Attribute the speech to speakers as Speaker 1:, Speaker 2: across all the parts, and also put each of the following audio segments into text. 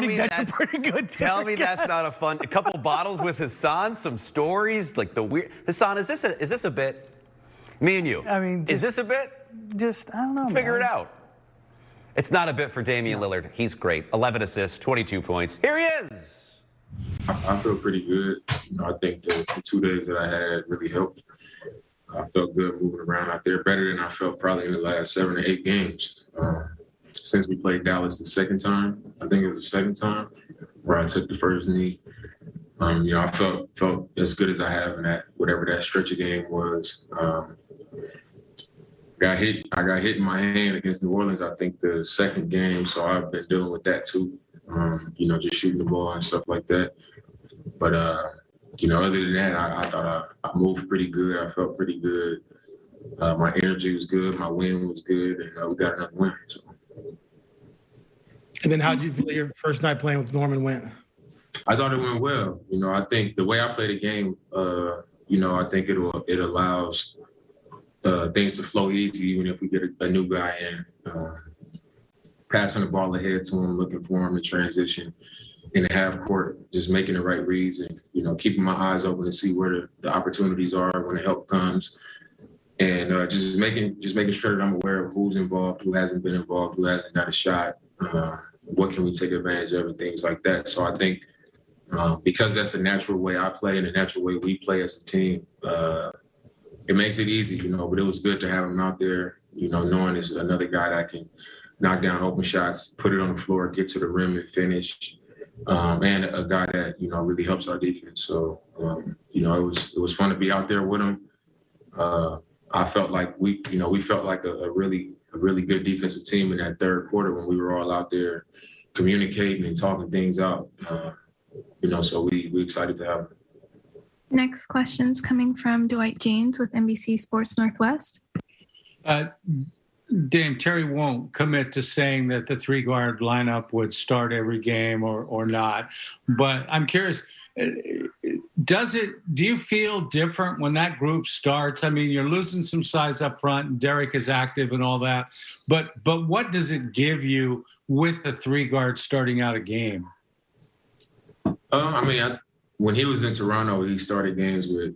Speaker 1: That's a pretty good
Speaker 2: Tell me that's not a fun. A couple bottles with Hassan, some stories like the weird. Hassan, is this a bit? Me and you.
Speaker 1: I mean,
Speaker 2: is this a bit?
Speaker 1: Just I don't know.
Speaker 2: Figure it out. It's not a bit for Damian Lillard. He's great. 11 assists, 22 points. Here he is.
Speaker 3: I feel pretty good. I think the 2 days that I had really helped. I felt good moving around out there, better than I felt probably in the last 7 or 8 games. Since we played Dallas the second time, I think it was the second time, where I took the first knee. I felt as good as I have in that, whatever that stretch of game was. I got hit in my hand against New Orleans, I think the second game, so I've been dealing with that too. Just shooting the ball and stuff like that. But other than that, I thought I moved pretty good. I felt pretty good. My energy was good. My wind was good, and we got another win. So.
Speaker 4: And then how did you feel your first night playing with Norman went?
Speaker 3: I thought it went well. I think the way I play the game, I think it allows things to flow easy, even if we get a new guy in. Passing the ball ahead to him, looking for him in transition in the half court, just making the right reads and, keeping my eyes open to see where the opportunities are when the help comes. And just making sure that I'm aware of who's involved, who hasn't been involved, who hasn't got a shot, what can we take advantage of and things like that. So I think because that's the natural way I play and the natural way we play as a team, it makes it easy, but it was good to have him out there, knowing there's another guy that can knock down open shots, put it on the floor, get to the rim and finish, and a guy that, really helps our defense. So, it was fun to be out there with him. I felt like we felt like a really good defensive team in that third quarter when we were all out there communicating and talking things out. So we excited to have him.
Speaker 5: Next question's coming from Dwight James with NBC Sports Northwest.
Speaker 6: Dame, Terry won't commit to saying that the 3-guard lineup would start every game or not. But I'm curious, do you feel different when that group starts? I mean, you're losing some size up front and Derek is active and all that. But what does it give you with the 3-guard starting out a game?
Speaker 3: When he was in Toronto, he started games with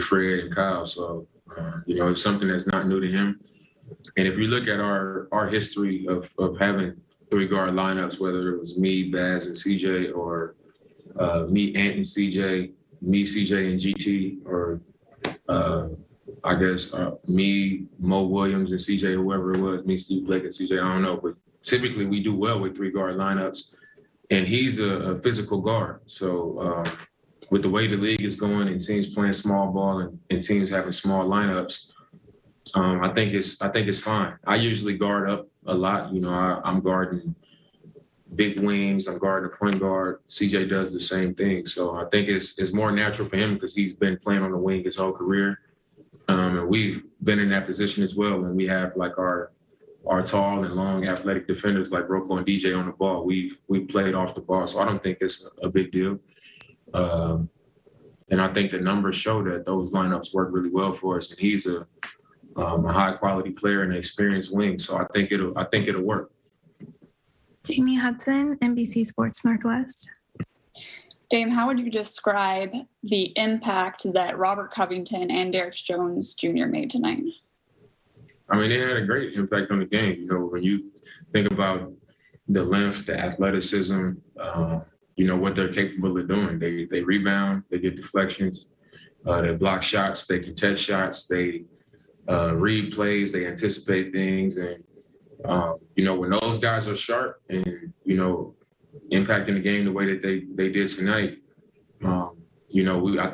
Speaker 3: Fred and Kyle. So, it's something that's not new to him. And if you look at our history of having 3-guard lineups, whether it was me, Baz, and CJ, or me, Ant, and CJ, me, CJ, and GT, or me, Mo Williams, and CJ, whoever it was, me, Steve Blake, and CJ, I don't know. But typically we do well with 3-guard lineups. And he's a physical guard. So with the way the league is going and teams playing small ball and teams having small lineups, I think it's fine. I usually guard up a lot. I'm guarding big wings. I'm guarding a point guard. CJ does the same thing. So I think it's more natural for him because he's been playing on the wing his whole career. And we've been in that position as well when we have like our tall and long athletic defenders like Rocco and DJ on the ball. We've played off the ball, so I don't think it's a big deal. And I think the numbers show that those lineups work really well for us. And he's a high quality player and an experienced wing, so I think it'll work.
Speaker 5: Jamie Hudson, NBC Sports Northwest.
Speaker 7: Dame, how would you describe the impact that Robert Covington and Derek Jones Jr. made tonight?
Speaker 3: They had a great impact on the game. When you think about the length, the athleticism, what they're capable of doing. They rebound, they get deflections, they block shots, they contest shots, they read plays, they anticipate things. And, when those guys are sharp and, impacting the game the way that they did tonight, I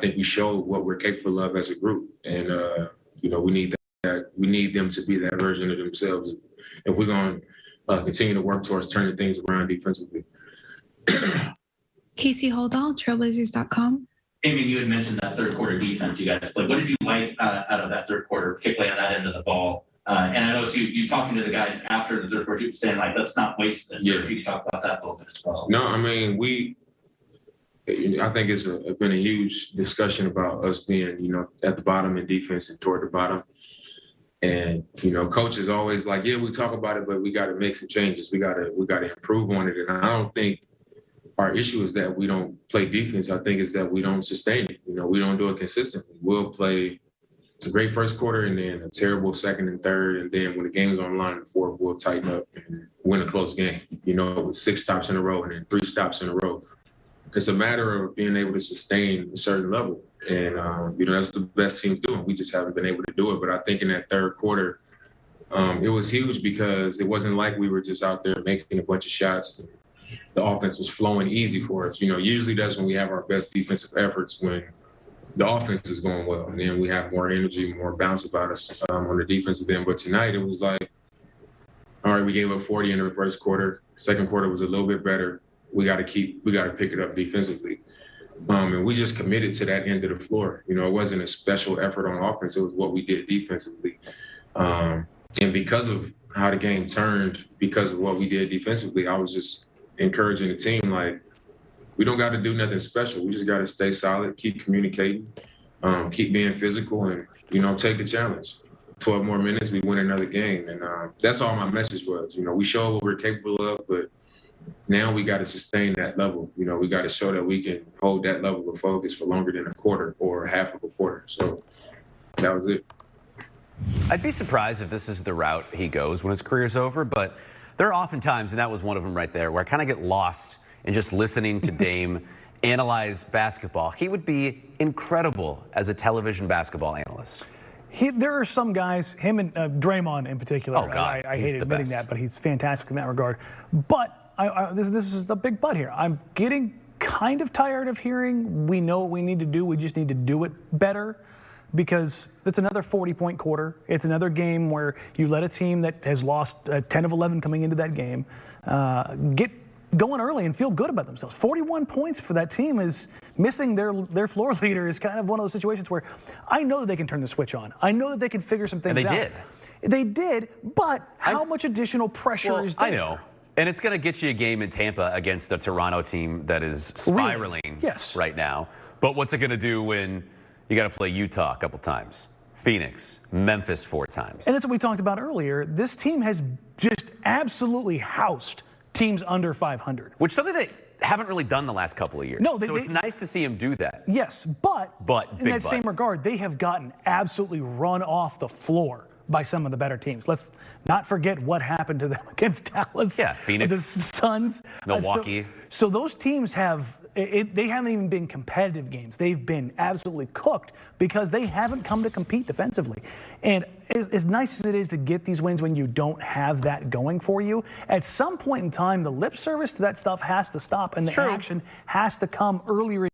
Speaker 3: think we showed what we're capable of as a group. And, we need that. We need them to be that version of themselves if we're going to continue to work towards turning things around defensively.
Speaker 5: Casey Holdall, Trailblazers.com.
Speaker 8: Amy, you had mentioned that third quarter defense you guys played. What did you like out of that third quarter, particularly on that end of the ball? And I know you talking to the guys after the third quarter, saying like, let's not waste this. Yeah. So if you could talk about that a little bit as well.
Speaker 3: No, I think it's been a huge discussion about us being, at the bottom in defense and toward the bottom. And, coach is always like, yeah, we talk about it, but we got to make some changes. We got to improve on it. And I don't think our issue is that we don't play defense. I think it's that we don't sustain it. We don't do it consistently. We'll play a great first quarter and then a terrible second and third. And then when the game's on the line in the fourth, we'll tighten up and win a close game, with 6 stops in a row and then 3 stops in a row. It's a matter of being able to sustain a certain level. And, that's the best team's doing. We just haven't been able to do it. But I think in that third quarter, it was huge because it wasn't like we were just out there making a bunch of shots. The offense was flowing easy for us. Usually that's when we have our best defensive efforts, when the offense is going well. And then we have more energy, more bounce about us on the defensive end. But tonight it was like, all right, we gave up 40 in the first quarter. Second quarter was a little bit better. We got to pick it up defensively. And we just committed to that end of the floor. It wasn't a special effort on offense. It was what we did defensively. And because of how the game turned, because of what we did defensively, I was just encouraging the team, like, we don't got to do nothing special. We just got to stay solid, keep communicating, keep being physical, and, take the challenge. 12 more minutes, we win another game. And that's all my message was. We show what we're capable of, but now we got to sustain that level. We got to show that we can hold that level of focus for longer than a quarter or half of a quarter. So that was it.
Speaker 2: I'd be surprised if this is the route he goes when his career's over, but there are often times, and that was one of them right there, where I kind of get lost in just listening to Dame analyze basketball. He would be incredible as a television basketball analyst.
Speaker 1: There are some guys, him and Draymond in particular.
Speaker 2: Oh, God,
Speaker 1: I
Speaker 2: he's
Speaker 1: hate
Speaker 2: the
Speaker 1: admitting
Speaker 2: best.
Speaker 1: that, but he's fantastic in that regard. But this is the big but here. I'm getting kind of tired of hearing we know what we need to do. We just need to do it better, because it's another 40-point quarter. It's another game where you let a team that has lost 10 of 11 coming into that game get going early and feel good about themselves. 41 points for that team is missing their floor leader is kind of one of those situations where I know that they can turn the switch on. I know that they can figure some things out.
Speaker 2: And they did.
Speaker 1: They did, but how much additional pressure is there?
Speaker 2: I know. And it's going to get you a game in Tampa against a Toronto team that is spiraling right now. But what's it going to do when you got to play Utah a couple times, Phoenix, Memphis 4 times?
Speaker 1: And that's what we talked about earlier. This team has just absolutely housed teams under 500.
Speaker 2: Which is something they haven't really done the last couple of years.
Speaker 1: No,
Speaker 2: so it's nice to see him do that.
Speaker 1: Yes, but in that same regard, they have gotten absolutely run off the floor by some of the better teams. Let's not forget what happened to them against Dallas.
Speaker 2: Yeah, Phoenix.
Speaker 1: The Suns.
Speaker 2: Milwaukee.
Speaker 1: So those teams they haven't even been competitive games. They've been absolutely cooked because they haven't come to compete defensively. And as nice as it is to get these wins when you don't have that going for you, at some point in time, the lip service to that stuff has to stop and the action has to come earlier